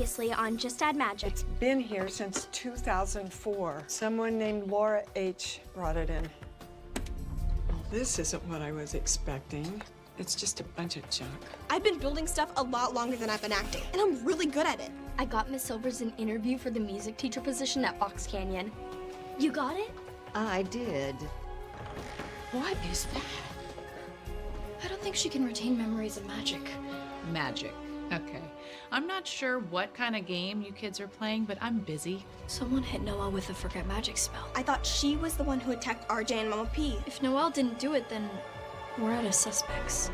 Previously on Just Add Magic. It's been here since 2004. Someone named Laura H. brought it in. Well, this isn't what I was expecting. It's just a bunch of junk. I've been building stuff a lot longer than I've been acting, and I'm really good at it. I got Miss Silvers an interview for the music teacher position at Fox Canyon. You got it? I did. What is that? I don't think she can retain memories of magic. Magic. Okay. I'm not sure what kind of game you kids are playing, but I'm busy. Someone hit Noelle with a forget magic spell. I thought she was the one who attacked RJ and Mama P. If Noelle didn't do it, then we're out of suspects.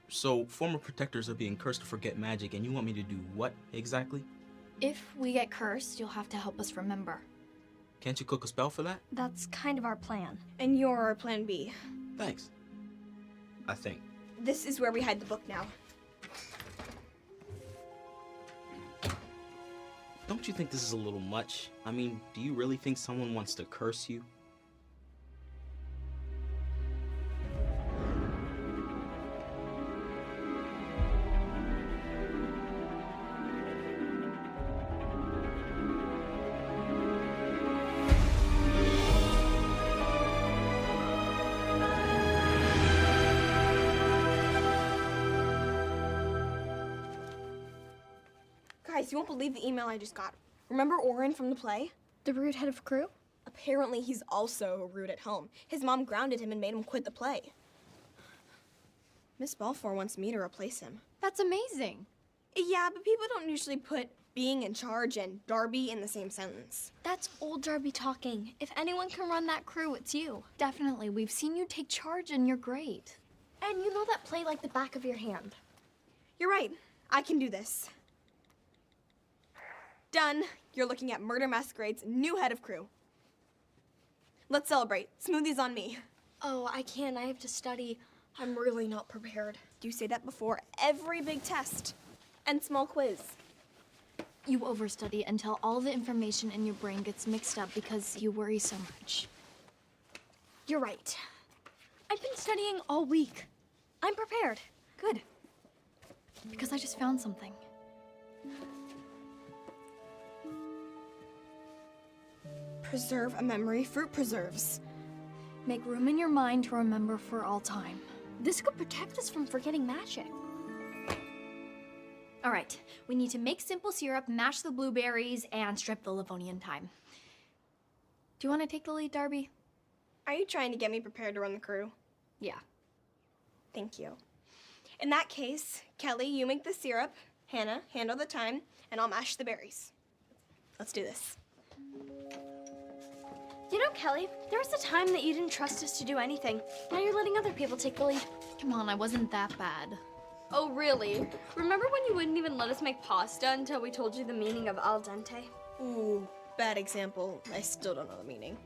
So, former protectors are being cursed to forget magic, and you want me to do what exactly? If we get cursed, you'll have to help us remember. Can't you cook a spell for that? That's kind of our plan. And you're our plan B. Thanks. I think. This is where we hide the book now. Don't you think this is a little much? I mean, do you really think someone wants to curse you? Guys, you won't believe the email I just got. Remember Oren from the play? The rude head of crew? Apparently he's also rude at home. His mom grounded him and made him quit the play. Miss Balfour wants me to replace him. That's amazing. Yeah, but people don't usually put being in charge and Darby in the same sentence. That's old Darby talking. If anyone can run that crew, it's you. Definitely. We've seen you take charge and you're great. And you know that play like the back of your hand. You're right. I can do this. Done. You're looking at Murder Masquerade's new head of crew. Let's celebrate. Smoothies on me. Oh, I can't. I have to study. I'm really not prepared. You say that before every big test and small quiz. You overstudy until all the information in your brain gets mixed up because you worry so much. You're right. I've been studying all week. I'm prepared. Good. Because I just found something. Preserve a memory fruit preserves. Make room in your mind to remember for all time. This could protect us from forgetting magic. All right, we need to make simple syrup, mash the blueberries, and strip the Livonian thyme. Do you want to take the lead, Darby? Are you trying to get me prepared to run the crew? Yeah. Thank you. In that case, Kelly, you make the syrup, Hannah, handle the thyme, and I'll mash the berries. Let's do this. You know, Kelly, there was a time that you didn't trust us to do anything. Now you're letting other people take the lead. Come on, I wasn't that bad. Oh, really? Remember when you wouldn't even let us make pasta until we told you the meaning of al dente? Ooh, bad example. I still don't know the meaning.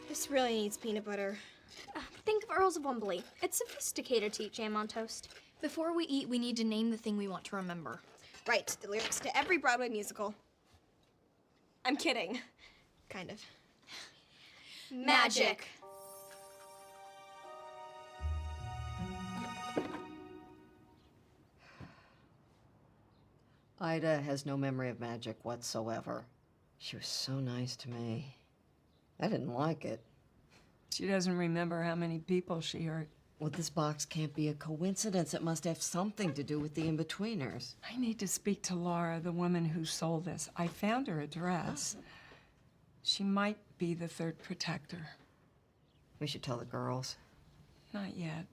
This really needs peanut butter. Think of Earls of Wembley. It's sophisticated to eat jam on toast. Before we eat, we need to name the thing we want to remember. Right, the lyrics to every Broadway musical. I'm kidding. Kind of. Magic. Ida has no memory of magic whatsoever. She was so nice to me. I didn't like it. She doesn't remember how many people she hurt. Well, this box can't be a coincidence. It must have something to do with the in-betweeners. I need to speak to Laura, the woman who sold this. I found her address. She might be the third protector. We should tell the girls. Not yet.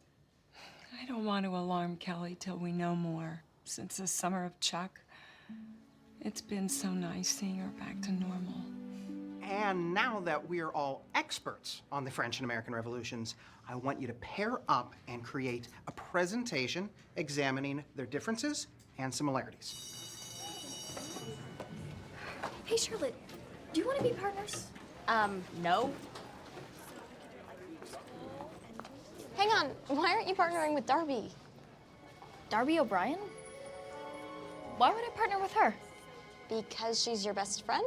I don't want to alarm Kelly till we know more. Since the summer of Chuck, it's been so nice seeing her back to normal. And now that we're all experts on the French and American revolutions, I want you to pair up and create a presentation examining their differences and similarities. Hey, Charlotte, do you want to be partners? No. Hang on, why aren't you partnering with Darby? Darby O'Brien? Why would I partner with her? Because she's your best friend?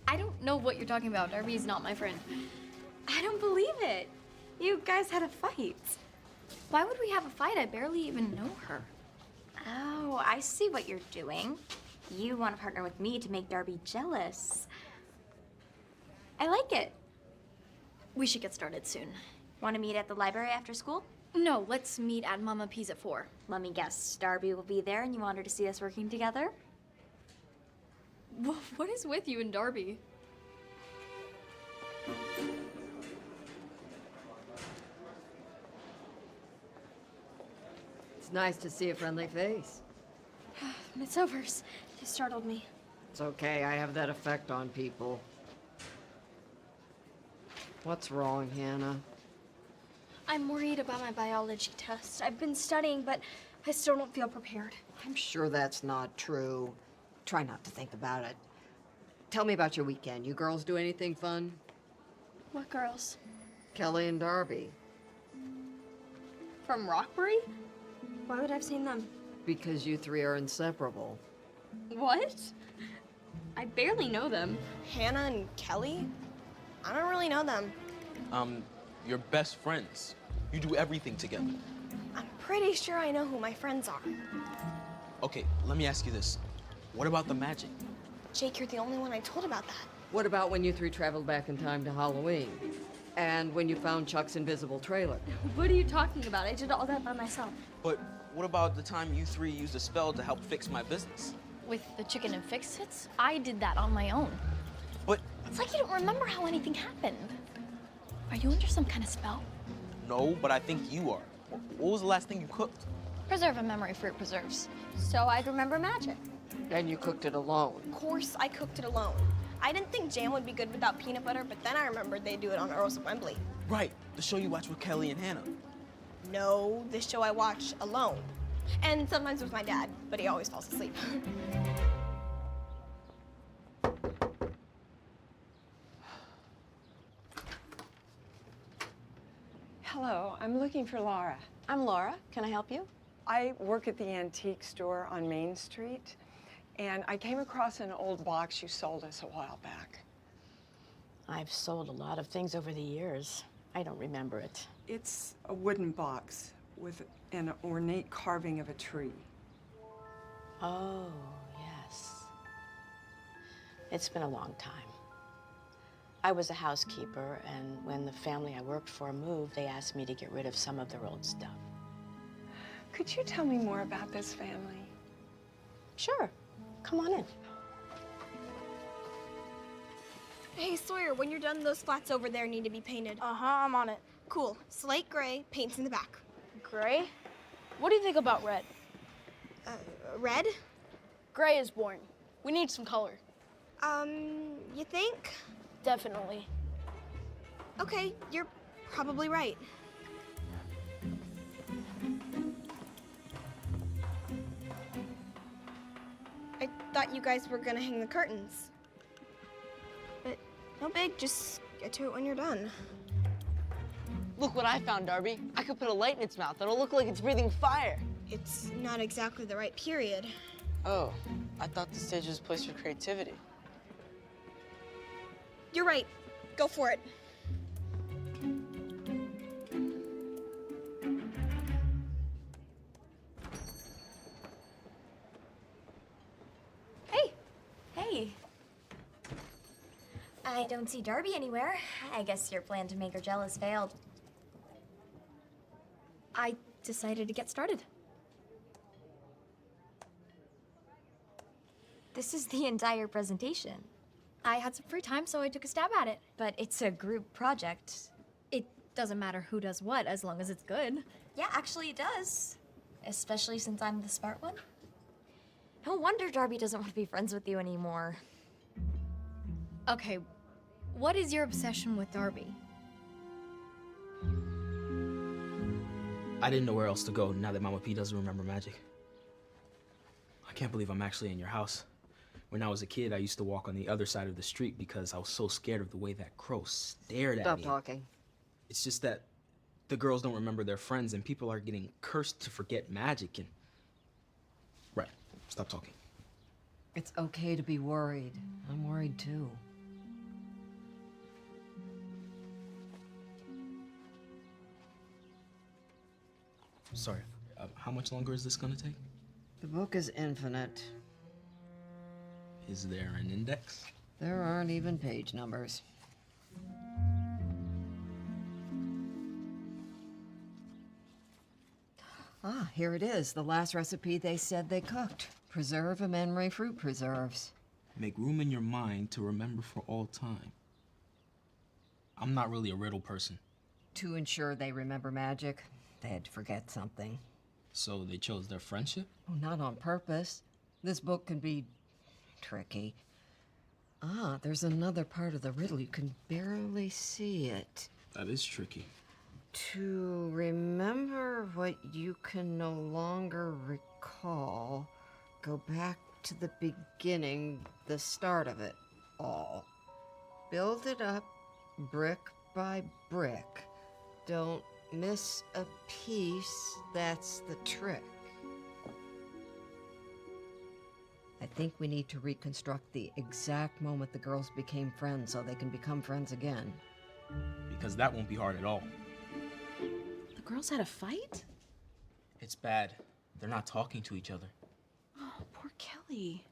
I don't know what you're talking about. Darby's not my friend. I don't believe it. You guys had a fight. Why would we have a fight? I barely even know her. Oh, I see what you're doing. You want to partner with me to make Darby jealous. I like it. We should get started soon. Want to meet at the library after school? No, let's meet at Mama P's at 4. Let me guess. Darby will be there and you want her to see us working together? What is with you and Darby? It's nice to see a friendly face. Miss Overs, you startled me. It's okay, I have that effect on people. What's wrong, Hannah? I'm worried about my biology test. I've been studying, but I still don't feel prepared. I'm sure that's not true. Try not to think about it. Tell me about your weekend. You girls do anything fun? What girls? Kelly and Darby. From Rockbury? Why would I have seen them? Because you three are inseparable. What? I barely know them. Hannah and Kelly? I don't really know them. You're best friends. You do everything together. I'm pretty sure I know who my friends are. Okay, let me ask you this. What about the magic? Jake, you're the only one I told about that. What about when you three traveled back in time to Halloween? And when you found Chuck's invisible trailer? What are you talking about? I did all that by myself. But what about the time you three used a spell to help fix my business? With the chicken and fix-its? I did that on my own. But It's like you don't remember how anything happened. Are you under some kind of spell? no, but I think you are. What was the last thing you cooked? Preserve a memory fruit preserves. So I'd remember magic. And you cooked it alone. Of course, I cooked it alone. I didn't think jam would be good without peanut butter, but then I remembered they do it on Earls of Wembley. Right, the show you watch with Kelly and Hannah. No, this show I watch alone. And sometimes with my dad, but he always falls asleep. Hello, I'm looking for Laura. I'm Laura. Can I help you? I work at the antique store on Main Street, and I came across an old box you sold us a while back. I've sold a lot of things over the years. I don't remember it. It's a wooden box with an ornate carving of a tree. Oh, yes. It's been a long time. I was a housekeeper, and when the family I worked for moved, they asked me to get rid of some of their old stuff. Could you tell me more about this family? Sure. Come on in. Hey, Sawyer, when you're done, those flats over there need to be painted. Uh-huh, I'm on it. Cool. Slate gray, paints in the back. Gray? What do you think about red? Red? Gray is boring. We need some color. You think? Definitely. Okay, you're probably right. I thought you guys were gonna hang the curtains. But no big, just get to it when you're done. Look what I found, Darby. I could put a light in its mouth. It'll look like it's breathing fire. It's not exactly the right period. Oh, I thought the stage was a place for creativity. You're right. Go for it. Hey. Hey. I don't see Darby anywhere. I guess your plan to make her jealous failed. I decided to get started. This is the entire presentation. I had some free time, so I took a stab at it. But it's a group project. It doesn't matter who does what, as long as it's good. Yeah, actually it does. Especially since I'm the smart one. No wonder Darby doesn't want to be friends with you anymore. Okay, what is your obsession with Darby? I didn't know where else to go now that Mama P doesn't remember magic. I can't believe I'm actually in your house. When I was a kid, I used to walk on the other side of the street because I was so scared of the way that crow stared at Stop me. talking. It's just that the girls don't remember their friends and people are getting cursed to forget magic and... Right, stop talking. It's okay to be worried. I'm worried too. Sorry, how much longer is this gonna take? The book is infinite. Is there an index? There aren't even page numbers. Ah, here it is, the last recipe they said they cooked. Preserve a memory fruit preserves. Make room in your mind to remember for all time. I'm not really a riddle person. To ensure they remember magic, they had to forget something. So they chose their friendship? Oh, not on purpose. This book can be tricky. Ah, there's another part of the riddle. You can barely see it. That is tricky. To remember what you can no longer recall, go back to the beginning, the start of it all. Build it up brick by brick. Don't miss a piece, that's the trick. I think we need to reconstruct the exact moment the girls became friends so they can become friends again. Because that won't be hard at all. The girls had a fight? It's bad. They're not talking to each other. Oh, poor Kelly.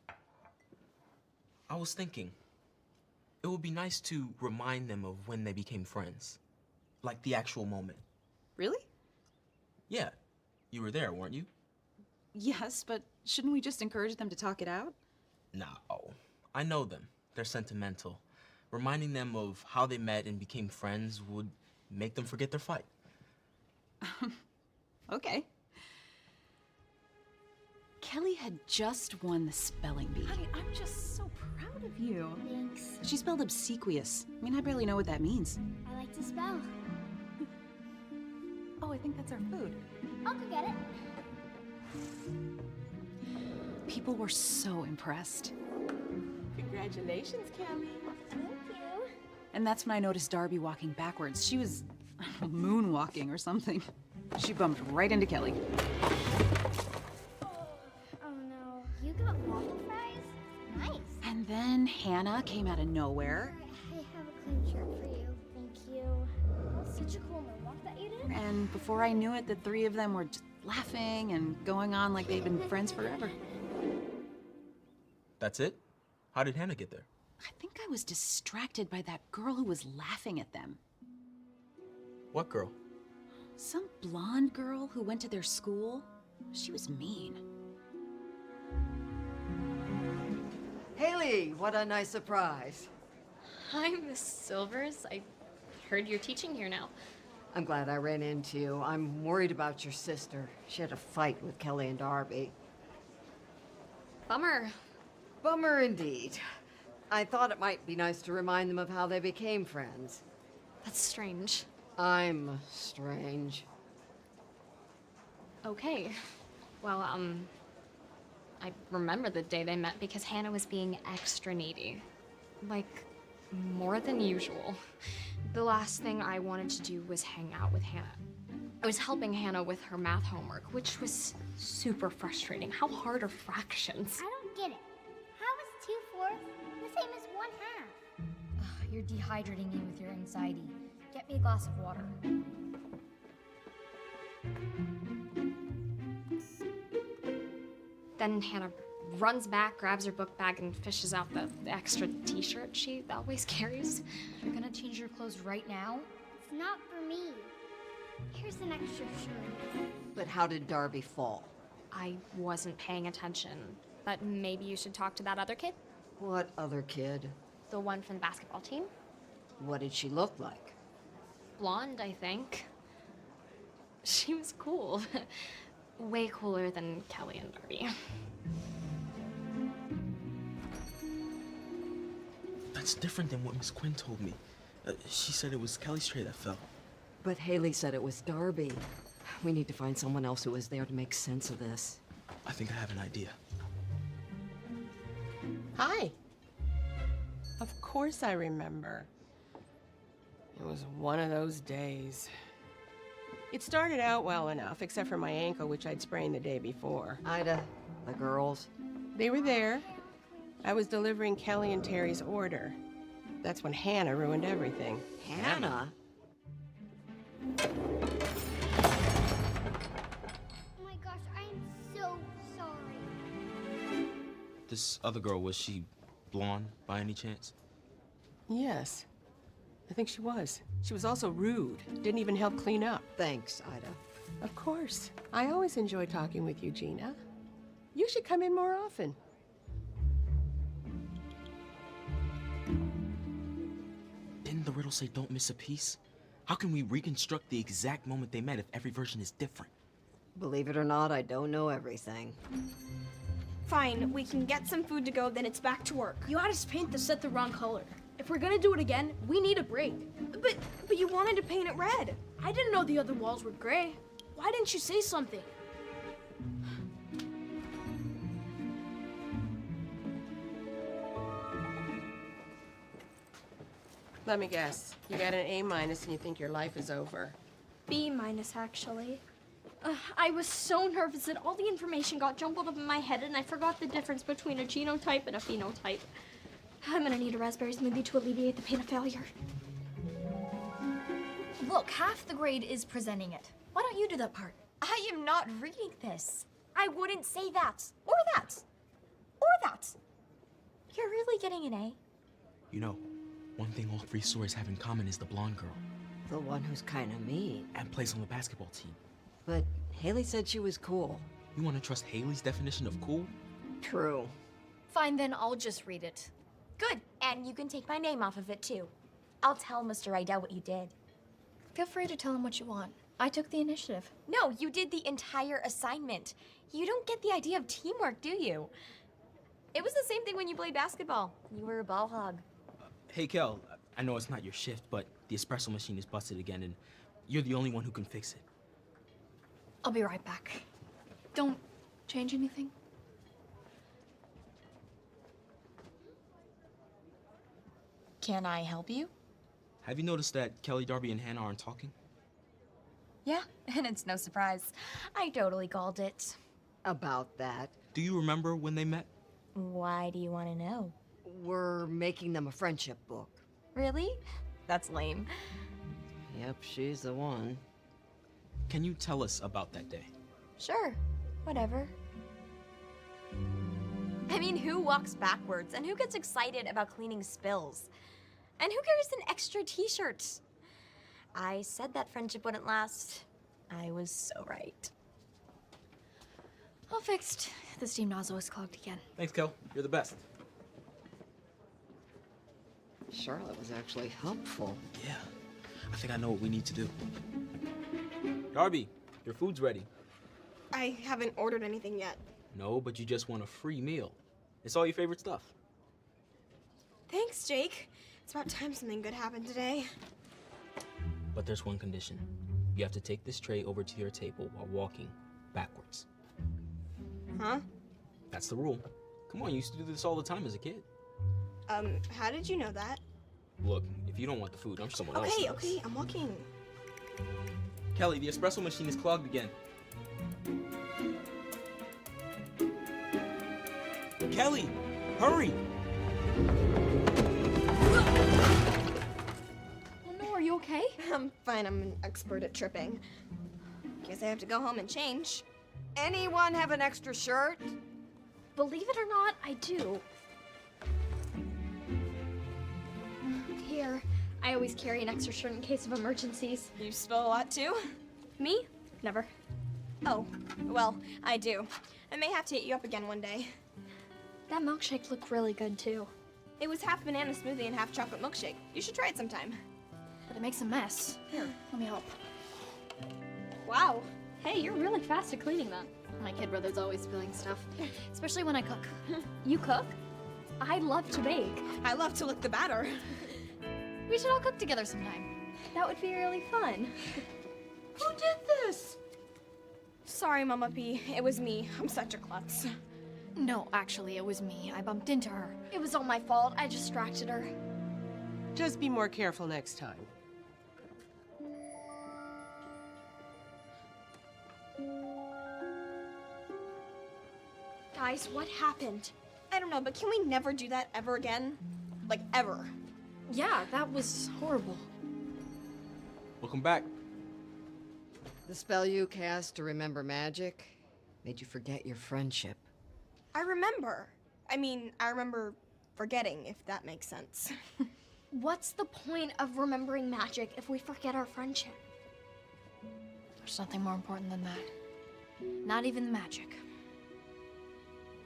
I was thinking, it would be nice to remind them of when they became friends. Like the actual moment. Really? Yeah, you were there, weren't you? Yes, but shouldn't we just encourage them to talk it out? No, I know them. They're sentimental. Reminding them of how they met and became friends would make them forget their fight. Okay. Kelly had just won the spelling bee. Honey, I'm just so proud of you. Thanks. She spelled obsequious. I mean, I barely know what that means. I like to spell. Oh, I think that's our food. I'll go get it. People were so impressed. Congratulations, Kelly. Thank you. And that's when I noticed Darby walking backwards. She was moonwalking or something. She bumped right into Kelly. Oh no, you got waffle fries? Nice. And then Hannah came out of nowhere. I have a clean shirt for you. Thank you. That's such a cool moonwalk that you did. And before I knew it, the three of them were just laughing and going on like they'd been friends forever. That's it? How did Hannah get there? I think I was distracted by that girl who was laughing at them. What girl? Some blonde girl who went to their school. She was mean. Haley, what a nice surprise. Hi, Miss Silvers. I heard you're teaching here now. I'm glad I ran into you. I'm worried about your sister. She had a fight with Kelly and Darby. Bummer. Bummer indeed. I thought it might be nice to remind them of how they became friends. That's strange. I'm strange. Okay. Well, I remember the day they met because Hannah was being extra needy. Like, more than usual. The last thing I wanted to do was hang out with Hannah. I was helping Hannah with her math homework, which was super frustrating. How hard are fractions? I don't get it. How is 2/4 the same as 1/2? You're dehydrating me with your anxiety. Get me a glass of water. Then Hannah runs back, grabs her book bag, and fishes out the extra t-shirt she always carries. You're gonna change your clothes right now? It's not for me. Here's an extra shirt. But how did Darby fall? I wasn't paying attention, but maybe you should talk to that other kid? What other kid? The one from the basketball team? What did she look like? Blonde, I think. She was cool. Way cooler than Kelly and Darby. That's different than what Miss Quinn told me. She said it was Kelly's tray that fell. But Haley said it was Darby. We need to find someone else who was there to make sense of this. I think I have an idea. Hi. Of course I remember. It was one of those days. It started out well enough, except for my ankle, which I'd sprained the day before. Ida, the girls. They were there. I was delivering Kelly and Terry's order. That's when Hannah ruined everything. Hannah? Oh my gosh, I'm so sorry. This other girl, was she blonde by any chance? Yes. I think she was. She was also rude. Didn't even help clean up. Thanks, Ida. Of course. I always enjoy talking with you, Gina. You should come in more often. Didn't the riddle say don't miss a piece? How can we reconstruct the exact moment they met if every version is different? Believe it or not, I don't know everything. Fine, we can get some food to go, then it's back to work. You had us paint the set the wrong color. If we're gonna do it again, we need a break. But you wanted to paint it red. I didn't know the other walls were gray. Why didn't you say something? Let me guess. You got an A- and you think your life is over. B-, actually. I was so nervous that all the information got jumbled up in my head and I forgot the difference between a genotype and a phenotype. I'm gonna need a raspberry smoothie to alleviate the pain of failure. Look, half the grade is presenting it. Why don't you do that part? I am not reading this. I wouldn't say that. Or that. Or that. You're really getting an A? You know, one thing all three stories have in common is the blonde girl. The one who's kind of mean. And plays on the basketball team. But Haley said she was cool. You want to trust Haley's definition of cool? True. Fine, then I'll just read it. Good. And you can take my name off of it, too. I'll tell Mr. Rydell what you did. Feel free to tell him what you want. I took the initiative. No, you did the entire assignment. You don't get the idea of teamwork, do you? It was the same thing when you played basketball. You were a ball hog. Hey, Kel, I know it's not your shift, but the espresso machine is busted again, and you're the only one who can fix it. I'll be right back. Don't change anything. Can I help you? Have you noticed that Kelly, Darby, and Hannah aren't talking? Yeah, and it's no surprise. I totally called it. About that. Do you remember when they met? Why do you want to know? We're making them a friendship book. Really? That's lame. Yep, she's the one. Can you tell us about that day? Sure, whatever. I mean, who walks backwards and who gets excited about cleaning spills? And who carries an extra t-shirt? I said that friendship wouldn't last. I was so right. All fixed. The steam nozzle is clogged again. Thanks, Kel. You're the best. Charlotte was actually helpful. Yeah. I think I know what we need to do. Darby, your food's ready. I haven't ordered anything yet. No, but you just want a free meal. It's all your favorite stuff. Thanks, Jake. It's about time something good happened today. But there's one condition. You have to take this tray over to your table while walking backwards. Huh? That's the rule. Come on, you used to do this all the time as a kid. How did you know that? Look, if you don't want the food, I'm sure someone else does. Okay, I'm walking. Kelly, the espresso machine is clogged again. Kelly, hurry! Oh no, are you okay? I'm fine, I'm an expert at tripping. Guess I have to go home and change. Anyone have an extra shirt? Believe it or not, I do. Here, I always carry an extra shirt in case of emergencies. You spill a lot too? Me? Never. Oh, well, I do. I may have to hit you up again one day. That milkshake looked really good too. It was half banana smoothie and half chocolate milkshake. You should try it sometime. But it makes a mess. Here, let me help. Wow. Hey, you're really fast at cleaning that. My kid brother's always spilling stuff, especially when I cook. You cook? I love to bake. I love to lick the batter. We should all cook together sometime. That would be really fun. Who did this? Sorry, Mama P. It was me. I'm such a klutz. No, actually, it was me. I bumped into her. It was all my fault. I distracted her. Just be more careful next time. Guys, what happened? I don't know, but can we never do that ever again? Like, ever. Yeah, that was horrible. Welcome back. The spell you cast to remember magic made you forget your friendship. I remember. I mean, I remember forgetting, if that makes sense. What's the point of remembering magic if we forget our friendship? There's nothing more important than that. Not even the magic.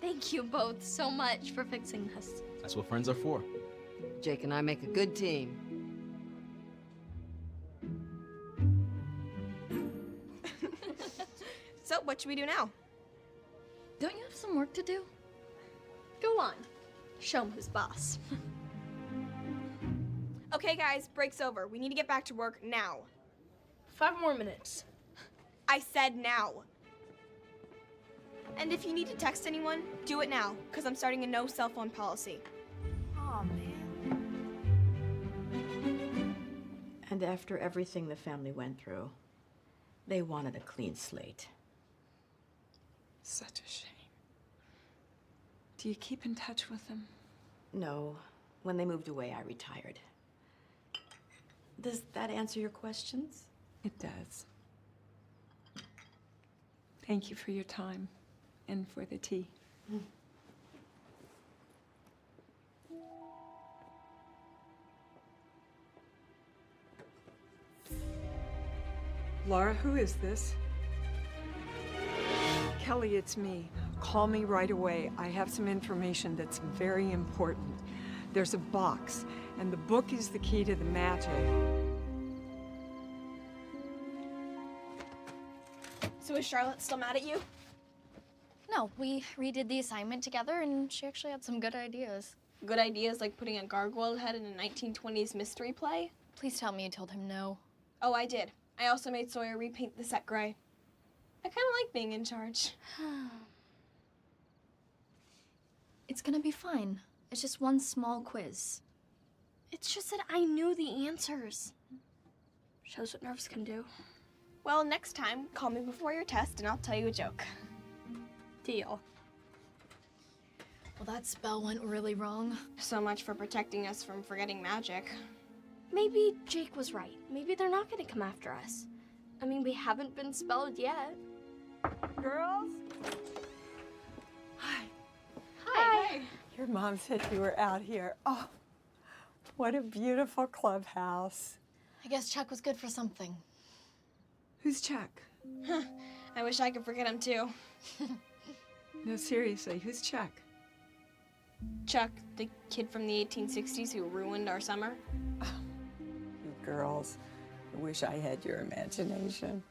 Thank you both so much for fixing this. That's what friends are for. Jake and I make a good team. So, what should we do now? Don't you have some work to do? Go on. Show 'em who's boss. Okay, guys, break's over. We need to get back to work now. 5 more minutes. I said now. And if you need to text anyone, do it now, because I'm starting a no cell phone policy. Aw, man. And after everything the family went through, they wanted a clean slate. Such a shame. Do you keep in touch with them? No, when they moved away, I retired. Does that answer your questions? It does. Thank you for your time and for the tea. Laura, who is this? Kelly, it's me. Call me right away. I have some information that's very important. There's a box, and the book is the key to the magic. So is Charlotte still mad at you? No, we redid the assignment together and she actually had some good ideas. Good ideas like putting a gargoyle head in a 1920s mystery play? Please tell me you told him no. Oh, I did. I also made Sawyer repaint the set gray. I kind of like being in charge. It's gonna be fine. It's just one small quiz. It's just that I knew the answers. Shows what nerves can do. Well, next time, call me before your test and I'll tell you a joke. Deal. Well, that spell went really wrong. So much for protecting us from forgetting magic. Maybe Jake was right. Maybe they're not gonna come after us. I mean, we haven't been spelled yet. Girls? Hi. Hi. Your mom said you were out here. Oh, what a beautiful clubhouse. I guess Chuck was good for something. Who's Chuck? I wish I could forget him too. No, seriously, who's Chuck? Chuck, the kid from the 1860s who ruined our summer. You girls, I wish I had your imagination.